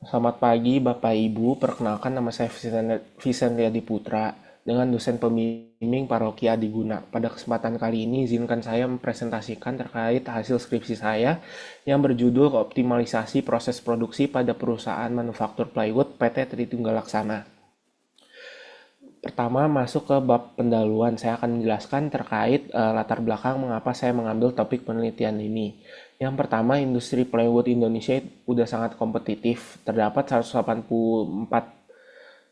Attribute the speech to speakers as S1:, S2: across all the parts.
S1: Selamat pagi Bapak Ibu, perkenalkan nama saya Vincent Riyadi Putra dengan dosen pembimbing Paroki Adiguna. Pada kesempatan kali ini izinkan saya mempresentasikan terkait hasil skripsi saya yang berjudul Optimalisasi Proses Produksi pada Perusahaan Manufaktur Plywood PT Tritunggal Laksana. Pertama, masuk ke bab pendahuluan. Saya akan menjelaskan terkait latar belakang mengapa saya mengambil topik penelitian ini. Yang pertama, industri plywood Indonesia udah sangat kompetitif. Terdapat 184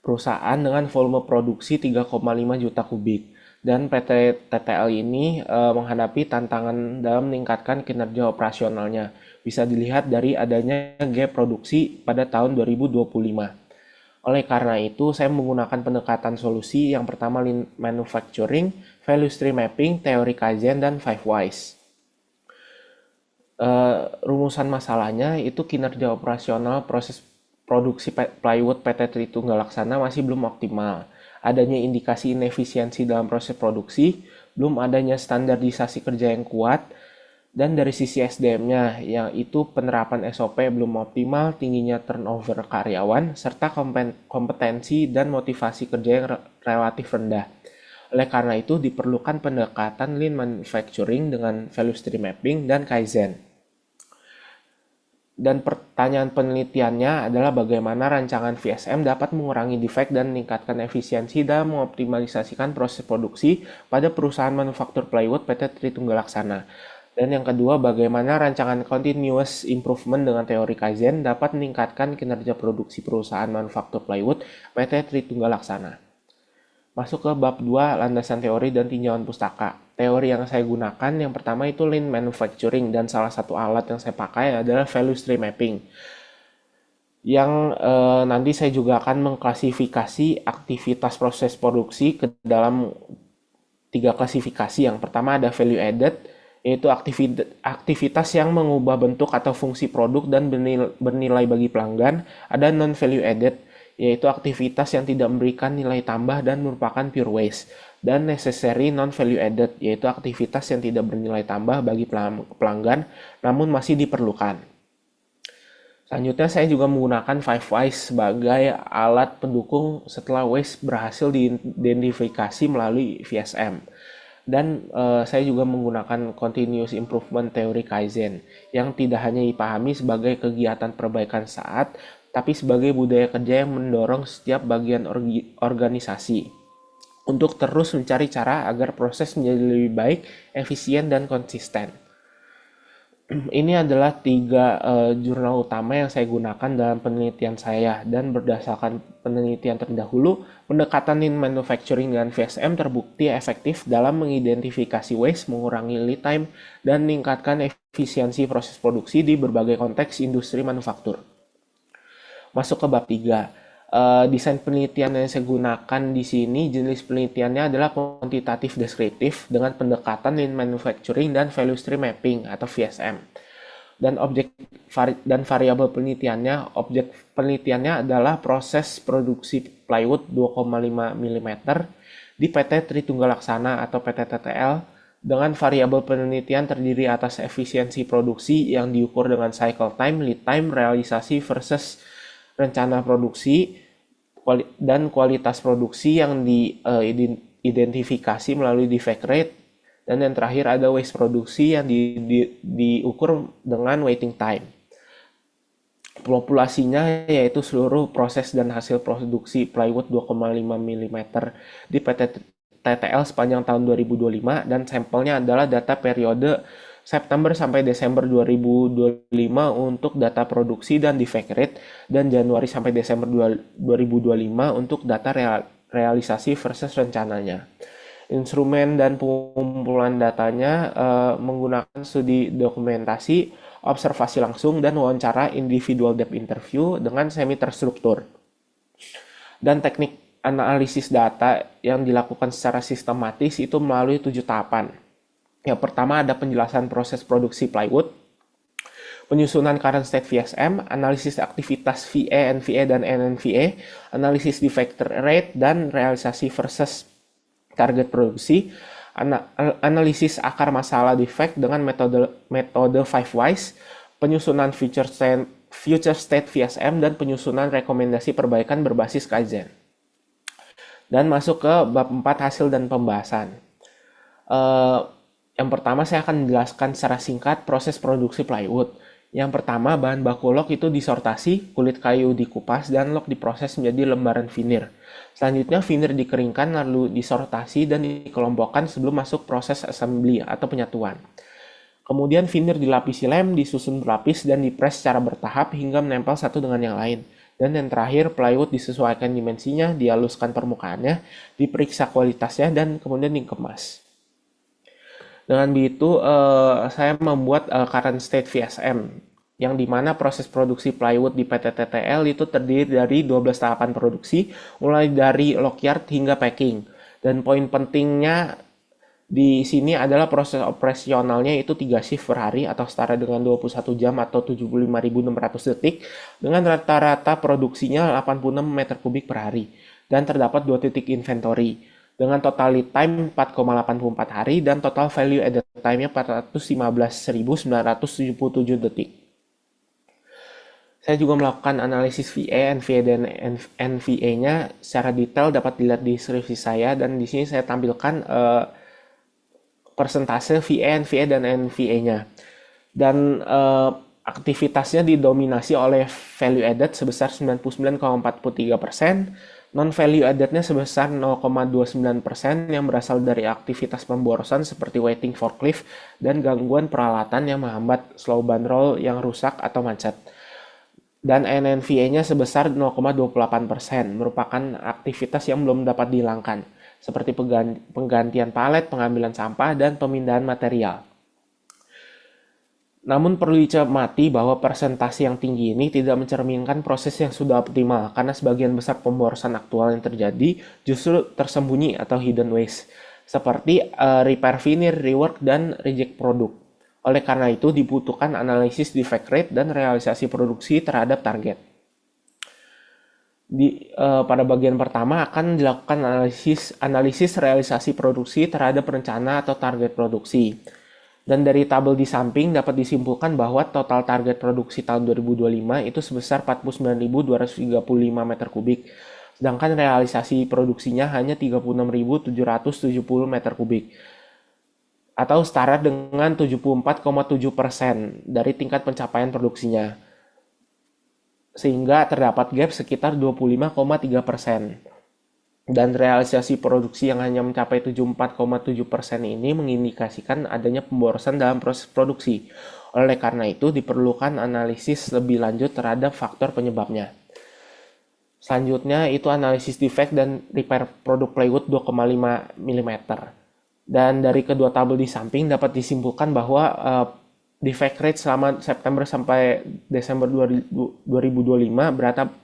S1: perusahaan dengan volume produksi 3,5 juta kubik. Dan PT TTL ini menghadapi tantangan dalam meningkatkan kinerja operasionalnya. Bisa dilihat dari adanya gap produksi pada tahun 2025. Oleh karena itu, saya menggunakan pendekatan solusi yang pertama Lean Manufacturing, Value Stream Mapping, teori Kaizen, dan Five Whys. Rumusan masalahnya itu kinerja operasional proses produksi plywood PT Tritunggal Laksana masih belum optimal. Adanya indikasi inefisiensi dalam proses produksi, belum adanya standarisasi kerja yang kuat, dan dari sisi SDM-nya, yaitu penerapan SOP belum optimal, tingginya turnover karyawan, serta kompetensi dan motivasi kerja yang relatif rendah. Oleh karena itu, diperlukan pendekatan Lean Manufacturing dengan Value Stream Mapping dan Kaizen. Dan pertanyaan penelitiannya adalah bagaimana rancangan VSM dapat mengurangi defek dan meningkatkan efisiensi dalam mengoptimalisasikan proses produksi pada perusahaan manufaktur plywood PT Tritunggal Laksana. Dan yang kedua, bagaimana rancangan continuous improvement dengan teori Kaizen dapat meningkatkan kinerja produksi perusahaan manufaktur plywood PT Tritunggal Laksana. Masuk ke bab 2, landasan teori dan tinjauan pustaka. Teori yang saya gunakan yang pertama itu Lean Manufacturing, dan salah satu alat yang saya pakai adalah Value Stream Mapping. Yang nanti saya juga akan mengklasifikasi aktivitas proses produksi ke dalam 3 klasifikasi. Yang pertama ada value added, yaitu aktivitas yang mengubah bentuk atau fungsi produk dan bernilai bagi pelanggan. Ada non value added, yaitu aktivitas yang tidak memberikan nilai tambah dan merupakan pure waste. Dan necessary non-value added, yaitu aktivitas yang tidak bernilai tambah bagi pelanggan, namun masih diperlukan. Selanjutnya saya juga menggunakan Five Whys sebagai alat pendukung setelah waste berhasil diidentifikasi melalui VSM. Dan saya juga menggunakan continuous improvement teori Kaizen yang tidak hanya dipahami sebagai kegiatan perbaikan saat, tapi sebagai budaya kerja yang mendorong setiap bagian organisasi untuk terus mencari cara agar proses menjadi lebih baik, efisien, dan konsisten. Ini adalah 3 jurnal utama yang saya gunakan dalam penelitian saya, dan berdasarkan penelitian terdahulu, pendekatan Lean Manufacturing dan VSM terbukti efektif dalam mengidentifikasi waste, mengurangi lead time, dan meningkatkan efisiensi proses produksi di berbagai konteks industri manufaktur. Masuk ke bab 3. Desain penelitian yang saya gunakan di sini, jenis penelitiannya adalah kuantitatif deskriptif dengan pendekatan Lean Manufacturing dan Value Stream Mapping atau VSM. Dan variabel objek penelitiannya adalah proses produksi plywood 2,5 mm di PT Tritunggal Laksana atau PT TTL, dengan variabel penelitian terdiri atas efisiensi produksi yang diukur dengan cycle time, lead time, realisasi versus rencana produksi, dan kualitas produksi yang diidentifikasi melalui defect rate, dan yang terakhir ada waste produksi yang diukur dengan waiting time. Populasinya yaitu seluruh proses dan hasil produksi plywood 2,5 mm di PT TTL sepanjang tahun 2025, dan sampelnya adalah data periode September sampai Desember 2025 untuk data produksi dan defect rate, dan Januari sampai Desember 2025 untuk data realisasi versus rencananya. Instrumen dan pengumpulan datanya menggunakan studi dokumentasi, observasi langsung, dan wawancara individual depth interview dengan semi terstruktur. Dan teknik analisis data yang dilakukan secara sistematis itu melalui 7 tahapan. Yang pertama ada penjelasan proses produksi plywood, penyusunan current state VSM, analisis aktivitas VA, NVA, dan NNVA, analisis defect rate, dan realisasi versus target produksi, analisis akar masalah defect dengan metode 5 Whys, penyusunan feature future state VSM, dan penyusunan rekomendasi perbaikan berbasis Kaizen. Dan masuk ke bab 4 hasil dan pembahasan. Yang pertama saya akan menjelaskan secara singkat proses produksi plywood. Yang pertama, bahan baku log itu disortasi, kulit kayu dikupas, dan log diproses menjadi lembaran veneer. Selanjutnya veneer dikeringkan lalu disortasi dan dikelompokkan sebelum masuk proses assembly atau penyatuan. Kemudian veneer dilapisi lem, disusun berlapis, dan dipres secara bertahap hingga menempel satu dengan yang lain. Dan yang terakhir, plywood disesuaikan dimensinya, dihaluskan permukaannya, diperiksa kualitasnya, dan kemudian dikemas. Dengan begitu, saya membuat current state VSM, yang dimana proses produksi plywood di PT TTL itu terdiri dari 12 tahapan produksi, mulai dari log-yard hingga packing. Dan poin pentingnya di sini adalah proses operasionalnya itu 3 shift per hari atau setara dengan 21 jam atau 75.600 detik dengan rata-rata produksinya 86 meter kubik per hari dan terdapat 2 titik inventory dengan total lead time 4,84 hari dan total value added time-nya 415.977 detik. Saya juga melakukan analisis VA, NVA, dan NVA-nya secara detail dapat dilihat di deskripsi saya, dan di sini saya tampilkan persentase VA, NVA, dan NVA-nya. Dan aktivitasnya didominasi oleh value added sebesar 99,43%, non-value added-nya sebesar 0,29% yang berasal dari aktivitas pemborosan seperti waiting forklift dan gangguan peralatan yang menghambat slow band roll yang rusak atau macet. Dan NNVA-nya sebesar 0,28%, merupakan aktivitas yang belum dapat dihilangkan, seperti penggantian palet, pengambilan sampah, dan pemindahan material. Namun perlu dicermati bahwa persentase yang tinggi ini tidak mencerminkan proses yang sudah optimal, karena sebagian besar pemborosan aktual yang terjadi justru tersembunyi atau hidden waste, seperti repair veneer, rework, dan reject produk. Oleh karena itu dibutuhkan analisis defect rate dan realisasi produksi terhadap target. Pada bagian pertama akan dilakukan analisis realisasi produksi terhadap rencana atau target produksi. Dan dari tabel di samping dapat disimpulkan bahwa total target produksi tahun 2025 itu sebesar 49.235 meter kubik, sedangkan realisasi produksinya hanya 36.770 meter kubik, atau setara dengan 74,7% dari tingkat pencapaian produksinya. Sehingga terdapat gap sekitar 25,3%. Dan realisasi produksi yang hanya mencapai 74,7% ini mengindikasikan adanya pemborosan dalam proses produksi. Oleh karena itu diperlukan analisis lebih lanjut terhadap faktor penyebabnya. Selanjutnya itu analisis defect dan repair produk plywood 2,5 mm. Dan dari kedua tabel di samping dapat disimpulkan bahwa defect rate selama September sampai Desember 2025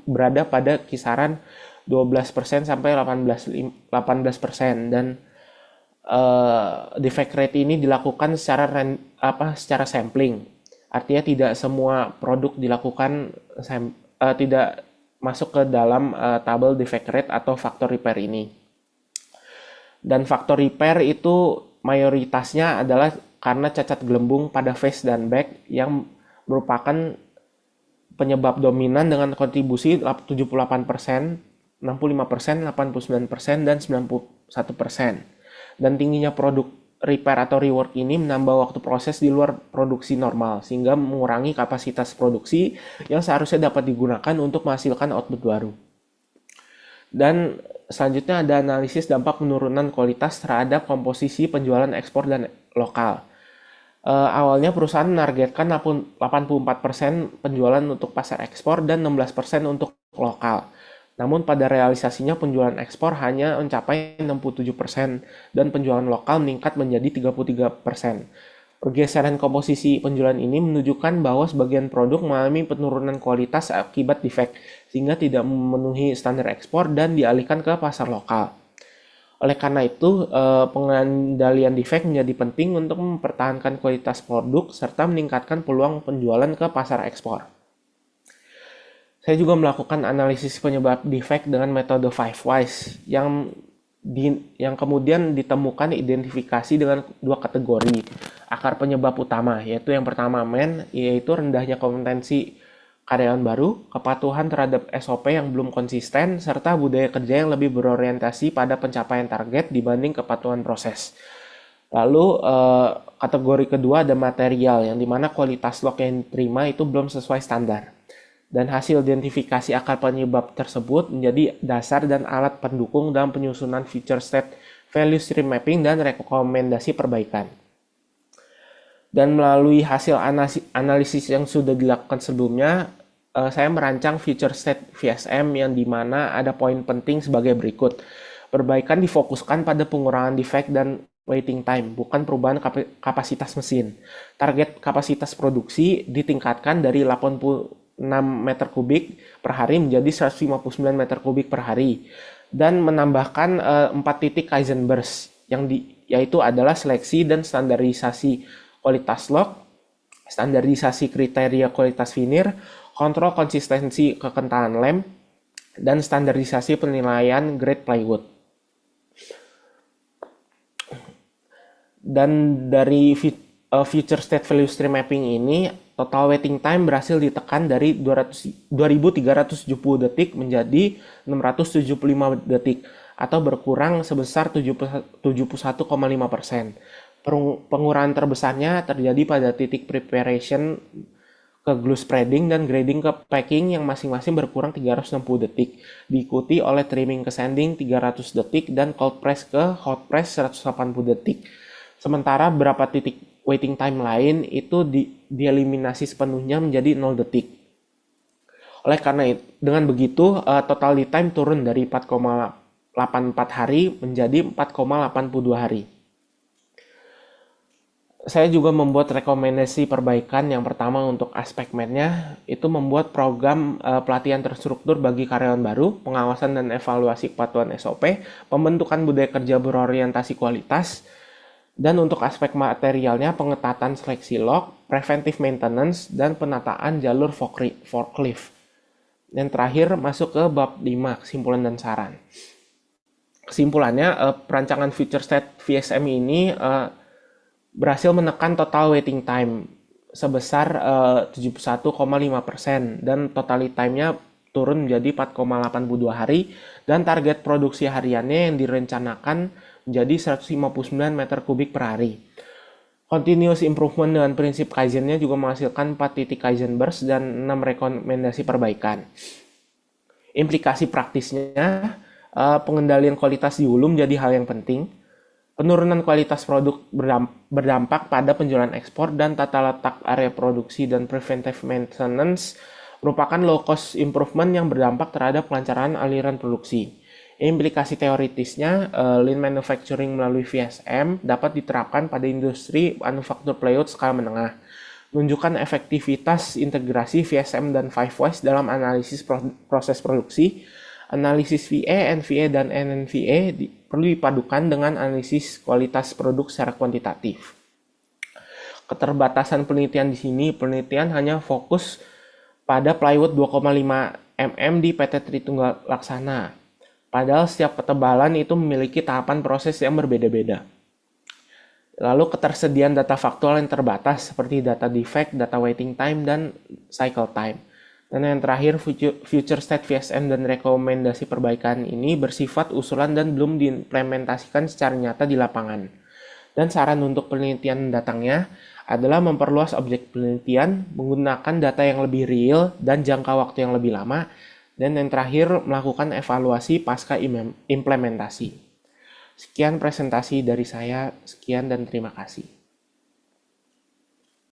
S1: berada pada kisaran 12% sampai 18%, dan defect rate ini dilakukan secara sampling. Artinya tidak semua produk dilakukan tidak masuk ke dalam tabel defect rate atau faktor repair ini. Dan faktor repair itu mayoritasnya adalah karena cacat gelembung pada face dan back yang merupakan penyebab dominan dengan kontribusi 78%, 65%, 89%, dan 91%. Dan tingginya produk repair atau rework ini menambah waktu proses di luar produksi normal, sehingga mengurangi kapasitas produksi yang seharusnya dapat digunakan untuk menghasilkan output baru. Dan selanjutnya ada analisis dampak penurunan kualitas terhadap komposisi penjualan ekspor dan lokal. Awalnya perusahaan menargetkan 84% penjualan untuk pasar ekspor dan 16% untuk lokal. Namun pada realisasinya penjualan ekspor hanya mencapai 67% dan penjualan lokal meningkat menjadi 33%. Pergeseran komposisi penjualan ini menunjukkan bahwa sebagian produk mengalami penurunan kualitas akibat defect, sehingga tidak memenuhi standar ekspor dan dialihkan ke pasar lokal. Oleh karena itu, pengendalian defect menjadi penting untuk mempertahankan kualitas produk serta meningkatkan peluang penjualan ke pasar ekspor. Saya juga melakukan analisis penyebab defect dengan metode 5 Whys yang kemudian ditemukan identifikasi dengan 2 kategori akar penyebab utama, yaitu yang pertama yaitu rendahnya kompetensi karyawan baru, kepatuhan terhadap SOP yang belum konsisten, serta budaya kerja yang lebih berorientasi pada pencapaian target dibanding kepatuhan proses. Lalu kategori kedua ada material, yang dimana kualitas log yang diterima itu belum sesuai standar. Dan hasil identifikasi akar penyebab tersebut menjadi dasar dan alat pendukung dalam penyusunan feature state value stream mapping dan rekomendasi perbaikan. Dan melalui hasil analisis yang sudah dilakukan sebelumnya, saya merancang feature state VSM yang dimana ada poin penting sebagai berikut. Perbaikan difokuskan pada pengurangan defect dan waiting time, bukan perubahan kapasitas mesin. Target kapasitas produksi ditingkatkan dari 86 meter kubik per hari menjadi 159 meter kubik per hari. Dan menambahkan 4 titik Kaizen burst, yaitu adalah seleksi dan standarisasi kualitas log, standarisasi kriteria kualitas veneer, kontrol konsistensi kekentalan lem, dan standarisasi penilaian grade plywood. Dan dari future state value stream mapping ini, total waiting time berhasil ditekan dari 2370 detik menjadi 675 detik, atau berkurang sebesar 71,5%. Pengurangan terbesarnya terjadi pada titik preparation ke glue spreading dan grading ke packing yang masing-masing berkurang 360 detik, diikuti oleh trimming ke sanding 300 detik dan cold press ke hot press 180 detik. Sementara beberapa titik waiting time lain itu dieliminasi sepenuhnya menjadi 0 detik. Oleh karena itu, dengan begitu total lead time turun dari 4,84 hari menjadi 4,82 hari. Saya juga membuat rekomendasi perbaikan. Yang pertama untuk aspek math-nya, itu membuat program pelatihan terstruktur bagi karyawan baru, pengawasan dan evaluasi kepatuhan SOP, pembentukan budaya kerja berorientasi kualitas, dan untuk aspek materialnya, pengetatan seleksi log, preventive maintenance, dan penataan jalur forklift. Dan terakhir masuk ke bab 5, kesimpulan dan saran. Kesimpulannya, perancangan feature state VSM ini berhasil menekan total waiting time sebesar 71,5% dan total lead time-nya turun menjadi 4,82 hari dan target produksi hariannya yang direncanakan menjadi 159 meter kubik per hari. Continuous improvement dengan prinsip Kaizen-nya juga menghasilkan 4 titik Kaizen burst dan 6 rekomendasi perbaikan. Implikasi praktisnya, pengendalian kualitas di hulu menjadi hal yang penting. Penurunan kualitas produk berdampak pada penjualan ekspor dan tata letak area produksi dan preventive maintenance merupakan low cost improvement yang berdampak terhadap kelancaran aliran produksi. Implikasi teoritisnya, lean manufacturing melalui VSM dapat diterapkan pada industri manufaktur plywood skala menengah. Menunjukkan efektivitas integrasi VSM dan 5Wise dalam analisis proses produksi. Analisis VA, NVA, dan NNVA perlu dipadukan dengan analisis kualitas produk secara kuantitatif. Keterbatasan penelitian di sini, penelitian hanya fokus pada plywood 2,5 mm di PT Tritunggal Laksana. Padahal setiap ketebalan itu memiliki tahapan proses yang berbeda-beda. Lalu ketersediaan data faktual yang terbatas seperti data defect, data waiting time, dan cycle time. Dan yang terakhir, future state VSM dan rekomendasi perbaikan ini bersifat usulan dan belum diimplementasikan secara nyata di lapangan. Dan saran untuk penelitian datangnya adalah memperluas objek penelitian, menggunakan data yang lebih real dan jangka waktu yang lebih lama, dan yang terakhir melakukan evaluasi pasca implementasi. Sekian presentasi dari saya, sekian dan terima kasih.